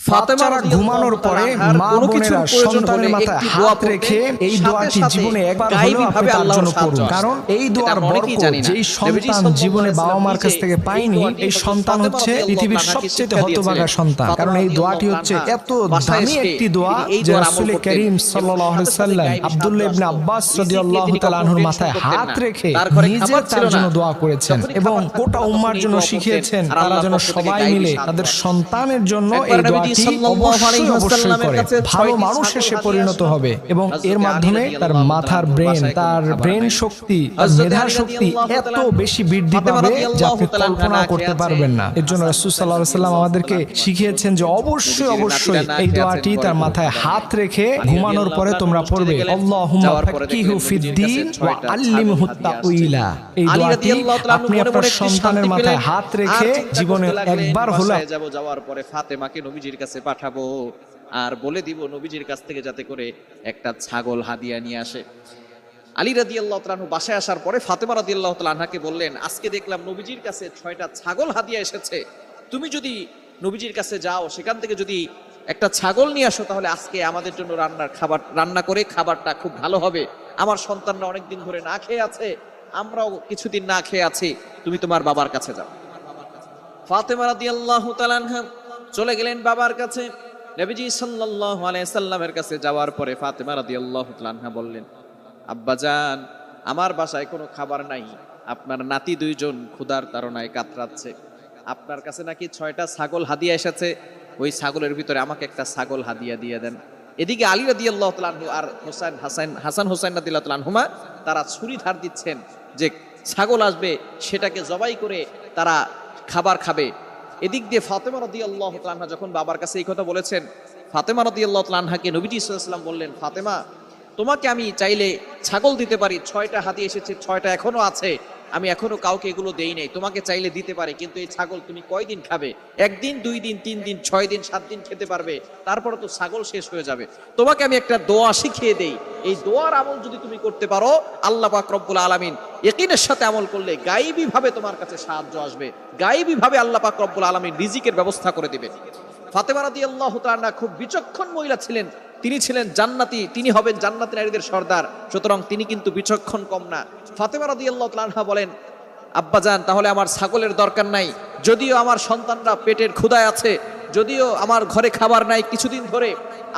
ফাতেমারা ঘুমানোর পরে মা বোনেরা সন্তানের মাথায় হাত রেখে এই দোয়াটি জীবনে একবার হলেও আপনি তার জন্য পড়ুন, কারণ এই দোয়ার বরকত যেই সন্তান জীবনে বাবা মার কাছ থেকে পায়নি, এই সন্তান হচ্ছে পৃথিবীর সবচেয়ে হতভাগা সন্তান। কারণ এই দোয়াটি হচ্ছে এত দামি একটি দোয়া যে রাসূল করিম সাল্লাল্লাহু আলাইহি ওয়াসাল্লাম আব্দুল্লাহ ইবনে আব্বাস রাদিয়াল্লাহু তাআলা আনহুর মাথায় হাত রেখে নিজে তার জন্য দোয়া করেছেন এবং গোটা উম্মার জন্য শিখিয়েছেন তারা যেন সবাই মিলে তাদের সন্তানের জন্য এই দোয়াটি অবশ্যই করে ভালো মানুষ এসে পরিণত হবে এবং এর মাধ্যমে তার মাথার ব্রেন শক্তি, মেধার শক্তি এত বেশি বৃদ্ধি পাবে যে আপনি কল্পনা করতে পারবেন না। এর জন্য রাসূল সাল্লাল্লাহু আলাইহি ওয়াসাল্লাম আমাদেরকে শিখিয়েছেন যে অবশ্যই এই দোয়াটি তার মাথায় হাত রেখে ঘুমানোর পরে তোমরা পড়বে, আল্লাহুম্মা ফাক্কিহু ফিদ্দীন ওয়া আল্লিমহু তাউইলা। এই দোয়াটি আপনি আপনার সন্তানের মাথায় হাত রেখে জীবনে একবার হলো যাওয়ার পরে ফাতেমাকে নবীজির কাছে পাঠাবো আর বলে দিব নবীজির কাছ থেকে যাতে করে একটা ছাগল হাদিয়া নিয়ে আসে। আলী রাদিয়াল্লাহু তাআলা বাসায় আসার পরে ফাতেমা রাদিয়াল্লাহু তাআলা আনহাকে বললেন, আজকে দেখলাম নবীজির কাছে 6টা ছাগল হাদিয়া এসেছে, তুমি যদি নবীজির কাছে যাও সেখান থেকে যদি একটা ছাগল নিয়ে আসো তাহলে আজকে আমাদের জন্য রান্না করে খাবারটা খুব ভালো হবে। আমার সন্তানরা অনেকদিন ধরে না খেয়ে আছে, আমরাও কিছুদিন না খেয়ে আছি, তুমি তোমার বাবার কাছে যাও। ফাতেমা রাদিয়াল্লাহু তাআলা আনহা চলে গেলেন বাবার কাছে। নবীজি সাল্লাল্লাহু আলাইহি সাল্লামের কাছে যাওয়ার পরে ফাতেমা রাদিয়াল্লাহু তাআলা আনহা বললেন, আব্বাজান, আমার বাসায় কোনো খাবার নাই, আপনার নাতি 2জন ক্ষুধার তাড়নায় কাতরাচ্ছে, আপনার কাছে নাকি 6টা ছাগল হাদিয়া এসেছে, ওই ছাগলের ভিতরে আমাকে একটা ছাগল হাদিয়া দিয়ে দেন। এদিকে আলী রাদিয়াল্লাহু তাআলা আনহু আর হাসান হোসেন রাদিয়াল্লাহু তাআলা আনহুমা তারা ছুরি ধার দিচ্ছেন যে ছাগল আসবে সেটাকে জবাই করে তারা খাবার খাবে। এদিক দিয়ে ফাতেমা রাদিয়াল্লাহু তাআলা আনহা যখন বাবার কাছে এই কথা বলেছেন, ফাতেমা রাদিয়াল্লাহু তাআলা আনহাকে নবীজি সাল্লাল্লাহু আলাইহি ওয়াসাল্লাম বললেন, ফাতেমা, তোমাকে আমি চাইলে ছাগল দিতে পারি, 6টা হাদিয়া এসেছে, 6টা এখনো আছে, আমি এখনো কাউকে এগুলো দেই নাই, তোমাকে চাইলে দিতে পারি, কিন্তু এই ছাগল তুমি কয়দিন খাবে? 1 দিন, 2 দিন, 3 দিন, 6 দিন, 7 দিন খেতে পারবে, তারপরে তো ছাগল শেষ হয়ে যাবে। তোমাকে আমি একটা দোয়া শিখিয়ে দেই, এই দোয়ার আমল যদি তুমি করতে পারো, আল্লাহ পাক রব্বুল আলামিন ইয়াকিনের সাথে আমল করলে গায়েবী ভাবে তোমার কাছে সাহায্য আসবে, গায়েবী ভাবে আল্লাহ পাক রব্বুল আলামিন রিজিকের ব্যবস্থা করে দিবেন। ফাতেমা রাদিয়াল্লাহু তাআলা খুব বিচক্ষণ মহিলা ছিলেন, তিনি ছিলেন জান্নাতি, তিনি হবেন জান্নাতি নারীদের সর্দার, সুতরাং তিনি কিন্তু বিচক্ষণ কম না। ফাতেমা রাদিয়াল্লাহু তাআলা আনহা বলেন, আব্বাজান, তাহলে আমার ছাগলের দরকার নাই, যদিও আমার সন্তানরা পেটের ক্ষুধায় আছে, যদিও আমার ঘরে খাবার নাই কিছুদিন ধরে,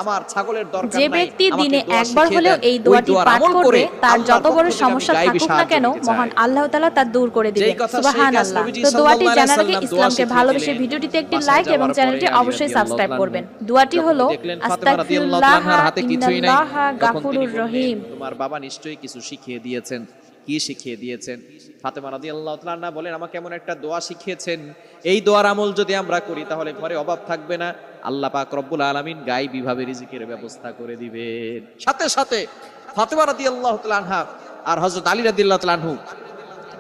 আমার ছাগলের দরকার নাই। যে ব্যক্তি দিনে একবার হলেও এই দোয়াটি পাঠ করবে, তার যত বড় সমস্যা থাকুক না কেন, মহান আল্লাহ তাআলা তা দূর করে দিবেন। সুবহানাল্লাহ। তো দোয়াটি জানার আগে ইসলামকে ভালোবেসে ভিডিওটিতে একটি লাইক এবং চ্যানেলটি অবশ্যই সাবস্ক্রাইব করবেন। দোয়াটি হলো, আস্তাগফিরুল্লাহ ইন্নাল্লাহা গাফুরুর রহিম। তোমার বাবা নিশ্চয়ই কিছু শিখিয়ে দিয়েছেন। কি শিখিয়ে দিয়েছেন? ফাতেমা রাদিয়াল্লাহু তাআলা আনহা বলেন, আমাকে এমন একটা দোয়া শিখিয়েছেন, এই দোয়ার আমল যদি আমরা করি তাহলে ঘরে অভাব থাকবে না, আল্লাহ পাক রব্বুল আলামিন গায়েবী ভাবে রিজিকের ব্যবস্থা করে দিবেন। সাথে সাথে ফাতেমা রাদিয়াল্লাহু তাআলা আনহা আর হযরত আলী রাদিয়াল্লাহু তাআলা আনহু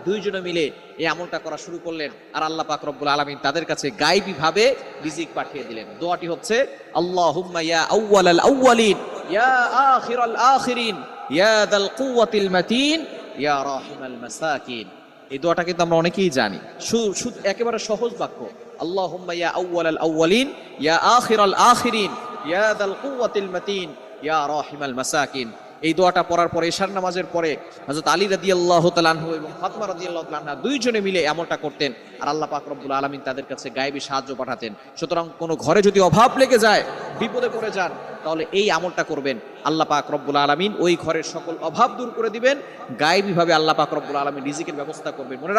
2 জনে মিলে এই আমলটা করা শুরু করলেন, আর আল্লাহ পাক রব্বুল আলামিন তাদের কাছে গায়েবী ভাবে রিজিক পাঠিয়ে দিলেন। দোয়াটি হচ্ছে, আল্লাহুম্মা ইয়া আউওয়ালাল আউওয়ালিন ইয়া আখিরাল আখিরিন ইয়া যাল কুওয়াতিল মাতিন ইয়া রাহিমাল মাসাকিন। এই দোয়াটা কিন্তু আমরা অনেকেই জানি, একেবারে সহজ বাক্য। আল্লাহুম্মা ইয়া আউওয়ালাল আউওয়ালিন ইয়া আখিরাল আখিরিন ইয়া যাল কুওয়াতিল মাতিন ইয়া রাহিমাল মাসাকিন। এই দোয়াটা পড়ার পরে ইশার নামাজের পরে হযরত আলী রাদিয়াল্লাহু তাআলা আনহু এবং ফাতেমা রাদিয়াল্লাহু তাআলা আনহা 2 জনে মিলে এমনটা করতেন, আর আল্লাহ পাক রব্বুল আলামিন তাদের কাছে গায়েবী সাহায্য পাঠাতেন। সুতরাং কোনো ঘরে যদি অভাব লেগে যায়, বিপদে পড়ে যান, তাহলে এই আমলটা করবেন, আল্লাহ পাক রব্বুল আলামিন ওই ঘরের সকল অভাব দূর করে দিবেন, গায়েবী ভাবে আল্লাহ পাক রব্বুল আলামিন রিজিকের ব্যবস্থা করবেন। মনে